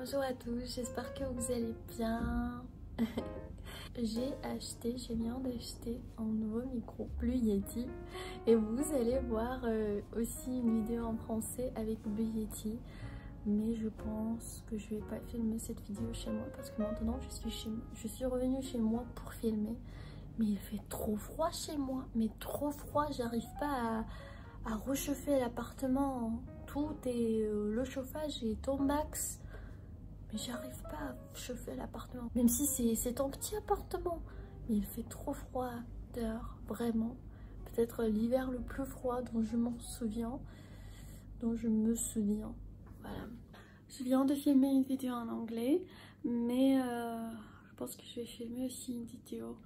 Bonjour à tous, j'espère que vous allez bien. J'ai bien d'acheter un nouveau micro Blue Yeti et vous allez voir aussi une vidéo en français avec Blue Yeti, mais je pense que je vais pas filmer cette vidéo chez moi parce que maintenant je suis revenue chez moi pour filmer, mais il fait trop froid chez moi, mais trop froid, j'arrive pas à réchauffer l'appartement. Tout est le chauffage est au max. Mais j'arrive pas à chauffer l'appartement. Même si c'est un petit appartement. Mais il fait trop froid dehors, vraiment. Peut-être l'hiver le plus froid dont je m'en souviens. Dont je me souviens. Voilà. Je viens de filmer une vidéo en anglais. Mais je pense que je vais filmer aussi une vidéo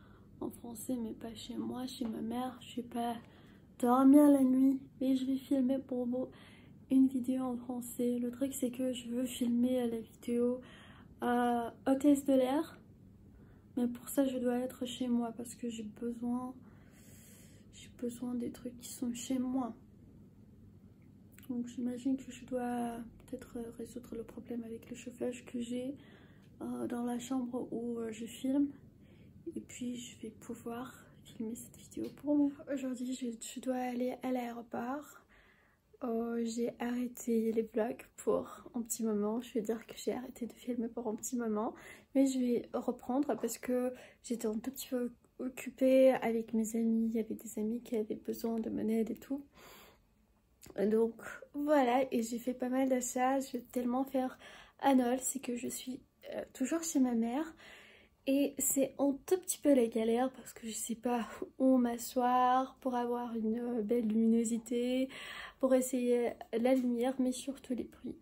en français. Mais pas chez moi, chez ma mère. Je vais pas dormir la nuit. Mais je vais filmer pour vous une vidéo en français. Le truc c'est que je veux filmer la vidéo hôtesse de l'air, mais pour ça je dois être chez moi parce que j'ai besoin des trucs qui sont chez moi. Donc j'imagine que je dois peut-être résoudre le problème avec le chauffage que j'ai dans la chambre où je filme, et puis je vais pouvoir filmer cette vidéo pour vous. Aujourd'hui je dois aller à l'aéroport. J'ai arrêté les vlogs pour un petit moment. Je vais dire que j'ai arrêté de filmer pour un petit moment, mais je vais reprendre parce que j'étais un tout petit peu occupée avec mes amis. Il y avait des amis qui avaient besoin de mon aide et tout. Donc voilà, et j'ai fait pas mal d'achats. Je vais tellement faire à Noël, c'est que je suis toujours chez ma mère. Et c'est un tout petit peu la galère parce que je sais pas où m'asseoir pour avoir une belle luminosité, pour essayer la lumière, mais surtout les bruits.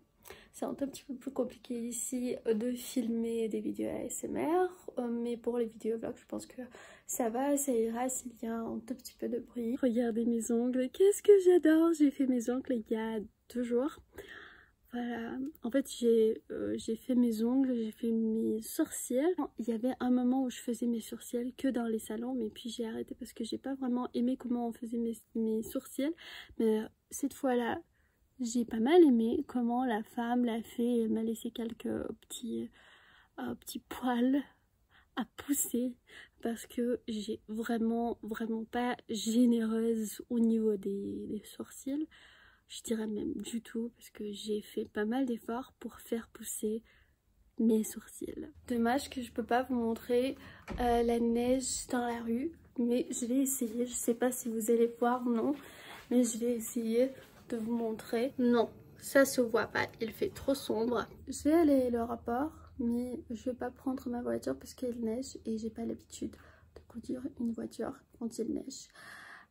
C'est un tout petit peu plus compliqué ici de filmer des vidéos ASMR, mais pour les vidéos vlogs, je pense que ça va, ça ira s'il y a un tout petit peu de bruit. Regardez mes ongles, qu'est-ce que j'adore! J'ai fait mes ongles il y a 2 jours. Voilà, en fait j'ai fait mes ongles, j'ai fait mes sourcils. Il y avait un moment où je faisais mes sourcils que dans les salons, mais puis j'ai arrêté parce que j'ai pas vraiment aimé comment on faisait mes sourcils. Mais cette fois-là, j'ai pas mal aimé comment la femme l'a fait. Elle m'a laissé quelques petits poils à pousser parce que j'ai vraiment pas généreuse au niveau des sourcils. Je dirais même du tout, parce que j'ai fait pas mal d'efforts pour faire pousser mes sourcils. Dommage que je peux pas vous montrer la neige dans la rue, mais je vais essayer. Je sais pas si vous allez voir ou non, mais je vais essayer de vous montrer. Non, ça se voit pas, il fait trop sombre. Je vais aller à l'aéroport, mais je vais pas prendre ma voiture parce qu'il neige et j'ai pas l'habitude de conduire une voiture quand il neige.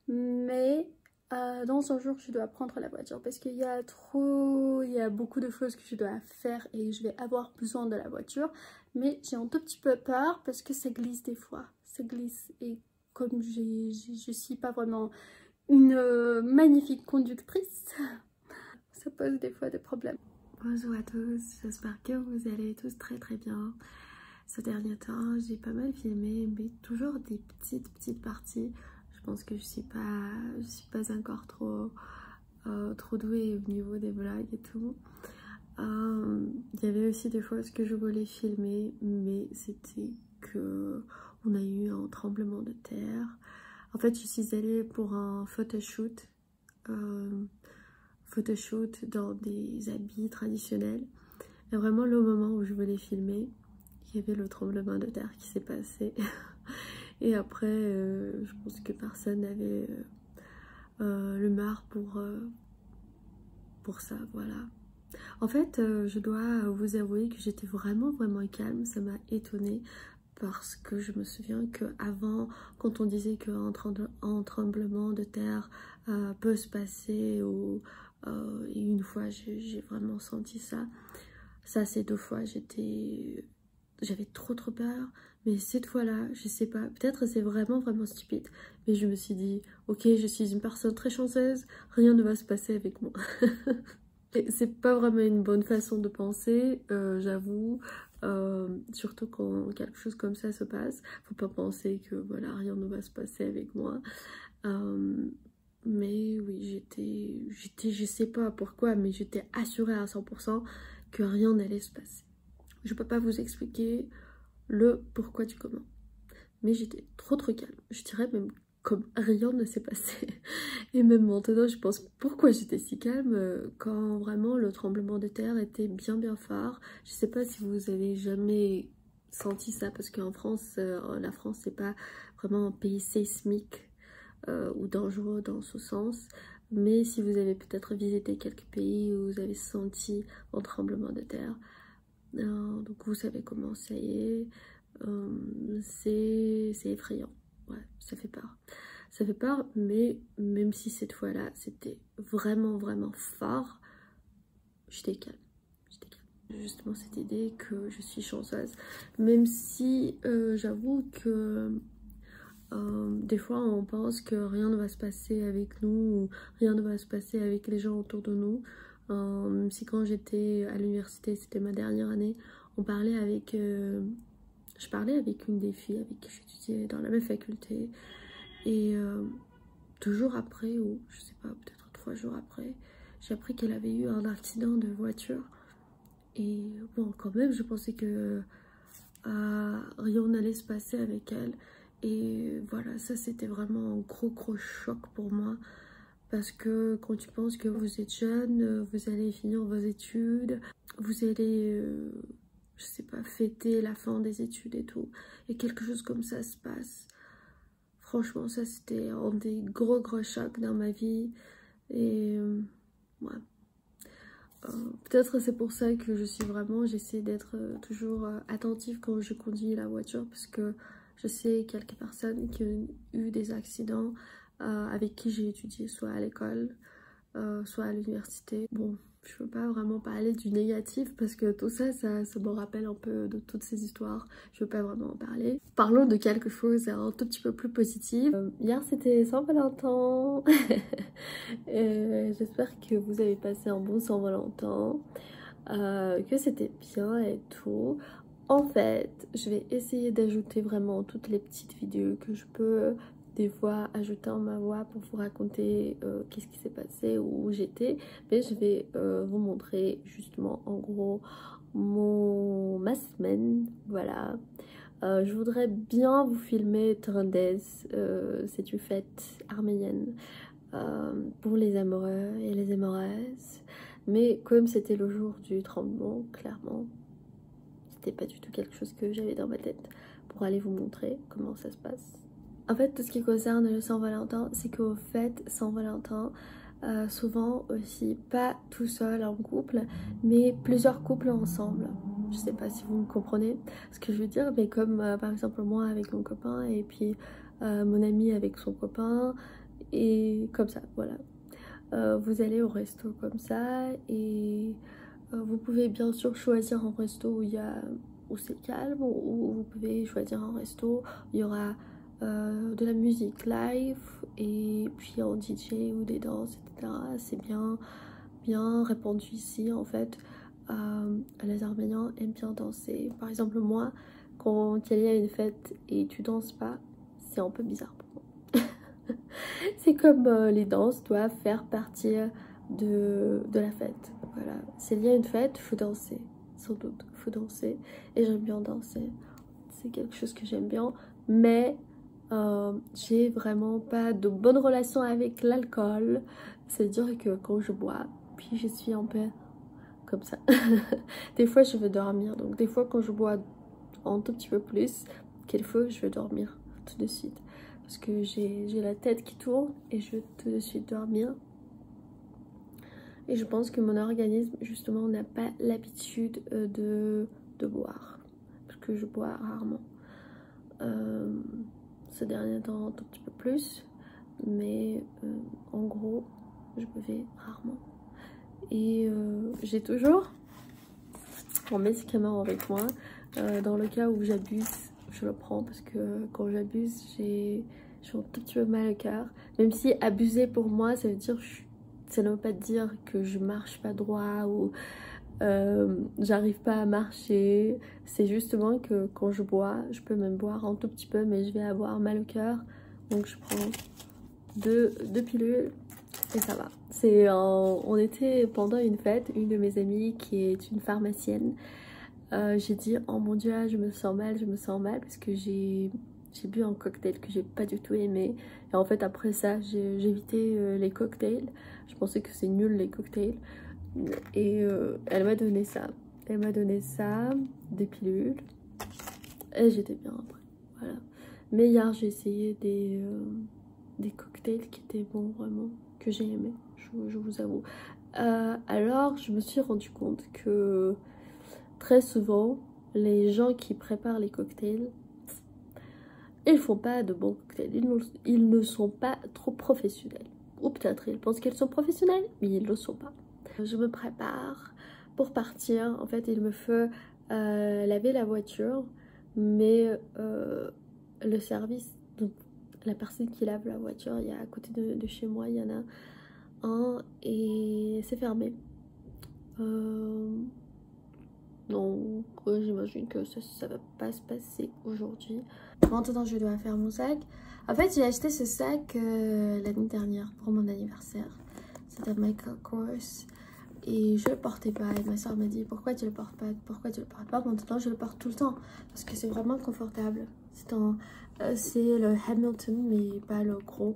Mais dans un jour je dois prendre la voiture parce qu'il y a beaucoup de choses que je dois faire et je vais avoir besoin de la voiture, mais j'ai un tout petit peu peur parce que ça glisse des fois, ça glisse, et comme je suis pas vraiment une magnifique conductrice, ça pose des fois des problèmes. Bonjour à tous, j'espère que vous allez tous très bien. Ces derniers temps j'ai pas mal filmé, mais toujours des petites parties. Je pense que je suis pas encore trop douée au niveau des vlogs et tout. Il y avait aussi des choses que je voulais filmer, mais c'était que on a eu un tremblement de terre. En fait, je suis allée pour un photoshoot dans des habits traditionnels. Et vraiment, le moment où je voulais filmer, il y avait le tremblement de terre qui s'est passé. Et après, je pense que personne n'avait l'humeur pour ça, voilà. En fait, je dois vous avouer que j'étais vraiment calme. Ça m'a étonnée parce que je me souviens qu'avant, quand on disait qu'un tremblement de terre peut se passer, et une fois j'ai vraiment senti ça. Ça, c'est 2 fois, j'avais trop peur, mais cette fois-là, je sais pas, peut-être c'est vraiment stupide, mais je me suis dit, ok, je suis une personne très chanceuse, rien ne va se passer avec moi. C'est pas vraiment une bonne façon de penser, j'avoue, surtout quand quelque chose comme ça se passe, faut pas penser que voilà, rien ne va se passer avec moi. Mais oui, je sais pas pourquoi, mais j'étais assurée à 100% que rien n'allait se passer. Je peux pas vous expliquer le pourquoi du comment. Mais j'étais trop calme. Je dirais même comme rien ne s'est passé. Et même maintenant, je pense pourquoi j'étais si calme quand vraiment le tremblement de terre était bien fort. Je sais pas si vous avez jamais senti ça, parce qu'en France, la France, c'est pas vraiment un pays séismique ou dangereux dans ce sens. Mais si vous avez peut-être visité quelques pays où vous avez senti un tremblement de terre, donc vous savez comment ça y est. C'est effrayant, ouais, ça fait peur. Ça fait peur, mais même si cette fois-là, c'était vraiment fort, j'étais calme. Justement, cette idée que je suis chanceuse, même si j'avoue que des fois on pense que rien ne va se passer avec nous, ou rien ne va se passer avec les gens autour de nous. Même si quand j'étais à l'université, c'était ma dernière année, on parlait avec... je parlais avec une des filles avec qui j'étudiais dans la même faculté, et 2 jours après, ou je sais pas, peut-être 3 jours après, j'ai appris qu'elle avait eu un accident de voiture. Et bon, quand même, je pensais que rien n'allait se passer avec elle. Et voilà, ça c'était vraiment un gros choc pour moi. Parce que quand tu penses que vous êtes jeune, vous allez finir vos études, vous allez... je sais pas, fêter la fin des études et tout, et quelque chose comme ça se passe. Franchement, ça c'était un des gros chocs dans ma vie. Et ouais. Peut-être c'est pour ça que je suis vraiment, j'essaie d'être toujours attentive quand je conduis la voiture, parce que je sais quelques personnes qui ont eu des accidents avec qui j'ai étudié, soit à l'école, soit à l'université. Bon, je veux pas vraiment parler du négatif parce que tout ça, ça me rappelle un peu de toutes ces histoires. Je veux pas vraiment en parler. Parlons de quelque chose un tout petit peu plus positif. Hier, c'était Saint-Valentin. J'espère que vous avez passé un bon Saint-Valentin, que c'était bien et tout. En fait, je vais essayer d'ajouter vraiment toutes les petites vidéos que je peux des fois ajouter en ma voix pour vous raconter qu'est-ce qui s'est passé, où j'étais. Mais je vais vous montrer justement en gros ma semaine, voilà. Je voudrais bien vous filmer Trindez, c'est une fête arménienne pour les amoureux et les amoureuses. Mais comme c'était le jour du tremblement, clairement, c'était pas du tout quelque chose que j'avais dans ma tête pour aller vous montrer comment ça se passe. En fait, tout ce qui concerne le Saint-Valentin, c'est qu'au fait, Saint-Valentin, souvent aussi, pas tout seul en couple, mais plusieurs couples ensemble. Je sais pas si vous me comprenez ce que je veux dire, mais comme par exemple moi avec mon copain, et puis mon ami avec son copain, et comme ça, voilà. Vous allez au resto comme ça, et vous pouvez bien sûr choisir un resto où c'est calme, ou vous pouvez choisir un resto où il y aura de la musique live, et puis en DJ ou des danses, etc. C'est bien répandu ici en fait. Les Arméniens aiment bien danser. Par exemple, moi, quand il y a une fête et tu danses pas, c'est un peu bizarre pour moi. C'est comme les danses doivent faire partie de la fête. Voilà, s'il y a une fête, il faut danser, sans doute, il faut danser. Et j'aime bien danser, c'est quelque chose que j'aime bien, mais j'ai vraiment pas de bonne relation avec l'alcool. C'est-à-dire que quand je bois, puis je suis un peu comme ça. Des fois je veux dormir, donc des fois quand je bois un tout petit peu plus qu'il faut, je veux dormir tout de suite. Parce que j'ai la tête qui tourne et je veux tout de suite dormir. Et je pense que mon organisme justement n'a pas l'habitude de boire. Parce que je bois rarement. Ces derniers temps un tout petit peu plus, mais en gros je buvais rarement. Et j'ai toujours mon médicament avec moi, dans le cas où j'abuse, je le prends, parce que quand j'abuse j'ai un tout petit peu mal au cœur. Même si abuser pour moi ça veut dire, ça ne veut pas dire que je marche pas droit ou j'arrive pas à marcher. C'est justement que quand je bois, je peux même boire un tout petit peu, mais je vais avoir mal au cœur, donc je prends deux pilules et ça va. On était pendant une fête, une de mes amies qui est une pharmacienne j'ai dit oh mon dieu, je me sens mal parce que j'ai bu un cocktail que j'ai pas du tout aimé. Et en fait après ça j'ai évité les cocktails. Je pensais que c'est nul les cocktails. Et elle m'a donné ça. Elle m'a donné ça, des pilules. Et j'étais bien après. Voilà. Mais hier j'ai essayé des cocktails qui étaient bons vraiment. Que j'ai aimé, je vous avoue. Alors je me suis rendu compte que très souvent les gens qui préparent les cocktails, ils font pas de bons cocktails, ils ne sont pas trop professionnels. Ou peut-être ils pensent qu'ils sont professionnels, mais ils ne le sont pas. Je me prépare pour partir. En fait il me faut laver la voiture, mais le service, donc la personne qui lave la voiture, il y a à côté de chez moi, il y en a un et c'est fermé. Donc j'imagine que ça va pas se passer aujourd'hui. Maintenant je dois faire mon sac. En fait j'ai acheté ce sac l'année dernière pour mon anniversaire. C'était Michael Kors et je le portais pas. Et ma soeur m'a dit pourquoi tu le portes pas, pourquoi tu le portes pas. Maintenant je le porte tout le temps parce que c'est vraiment confortable. C'est le Hamilton mais pas le gros.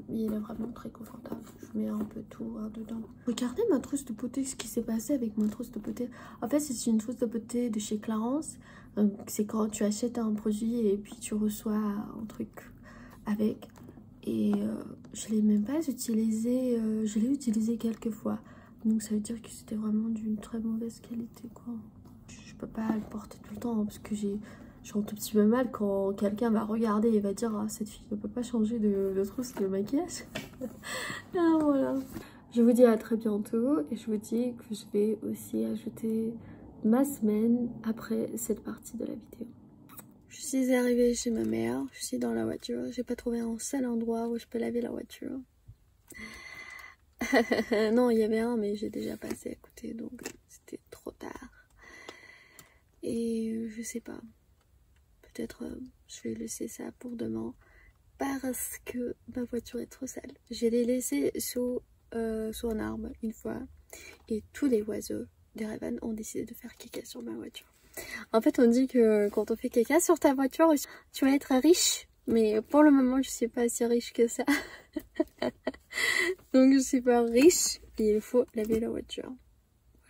Il est vraiment très confortable. Je mets un peu tout dedans. Regardez ma trousse de beauté, ce qui s'est passé avec ma trousse de beauté. En fait c'est une trousse de beauté de chez Clarins. C'est quand tu achètes un produit et puis tu reçois un truc avec. Et je l'ai même pas utilisé. Je l'ai utilisé quelques fois. Donc ça veut dire que c'était vraiment d'une très mauvaise qualité quoi. Je peux pas le porter tout le temps hein, parce que j'ai un tout petit peu mal quand quelqu'un va regarder et va dire ah, cette fille ne peut pas changer de trousse de maquillage. Ah, voilà. Je vous dis à très bientôt et je vous dis que je vais aussi ajouter ma semaine après cette partie de la vidéo. Je suis arrivée chez ma mère, je suis dans la voiture, j'ai pas trouvé un seul endroit où je peux laver la voiture. Non, il y avait un mais j'ai déjà passé à côté donc c'était trop tard. Et je sais pas. Peut-être je vais laisser ça pour demain parce que ma voiture est trop sale. Je l'ai laissée sous un arbre une fois et tous les oiseaux des Raven ont décidé de faire caca sur ma voiture. En fait on dit que quand on fait caca sur ta voiture tu vas être riche, mais pour le moment je suis pas si riche que ça. Donc je suis pas riche et il faut laver la voiture.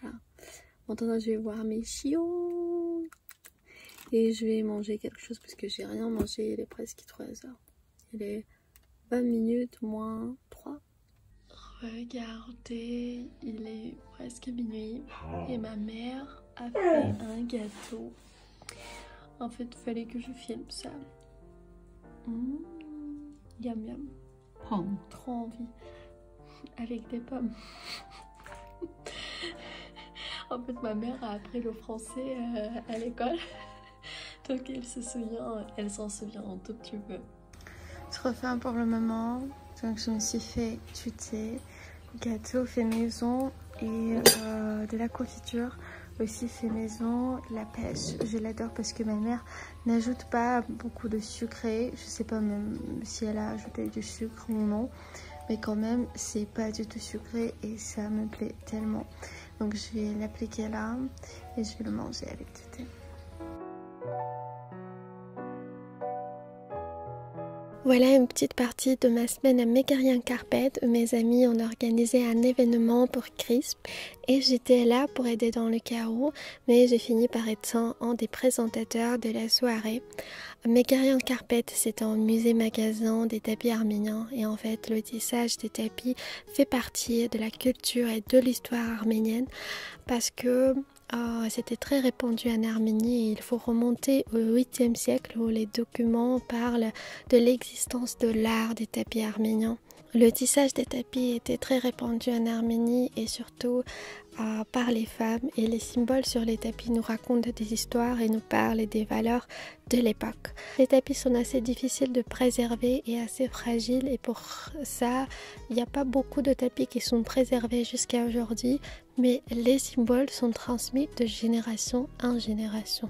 Voilà. Maintenant je vais voir mes chiots. Et je vais manger quelque chose parce que j'ai rien mangé, il est presque 3h. Il est 20 minutes moins 3. Regardez, il est presque minuit et ma mère a fait un gâteau. En fait, il fallait que je filme ça. Yum yum. Pomme. Trop envie. Avec des pommes. En fait, ma mère a appris le français à l'école. Donc elle s'en souvient un tout petit peu. Je refais pour le moment. Donc je me suis fait du thé, gâteau fait maison et de la confiture aussi fait maison. La pêche, je l'adore parce que ma mère n'ajoute pas beaucoup de sucré. Je sais pas même si elle a ajouté du sucre ou non. Mais quand même, c'est pas du tout sucré et ça me plaît tellement. Donc je vais l'appliquer là et je vais le manger avec du thé. Voilà une petite partie de ma semaine à Megarian Carpet. Mes amis ont organisé un événement pour Crisp et j'étais là pour aider dans le carreau, mais j'ai fini par être un des présentateurs de la soirée. Megarian Carpet, c'est un musée-magasin des tapis arméniens et en fait le tissage des tapis fait partie de la culture et de l'histoire arménienne parce que c'était très répandu en Arménie et il faut remonter au 8e siècle où les documents parlent de l'existence de l'art des tapis arméniens. Le tissage des tapis était très répandu en Arménie et surtout par les femmes et les symboles sur les tapis nous racontent des histoires et nous parlent des valeurs de l'époque. Les tapis sont assez difficiles de préserver et assez fragiles et pour ça il n'y a pas beaucoup de tapis qui sont préservés jusqu'à aujourd'hui, mais les symboles sont transmis de génération en génération.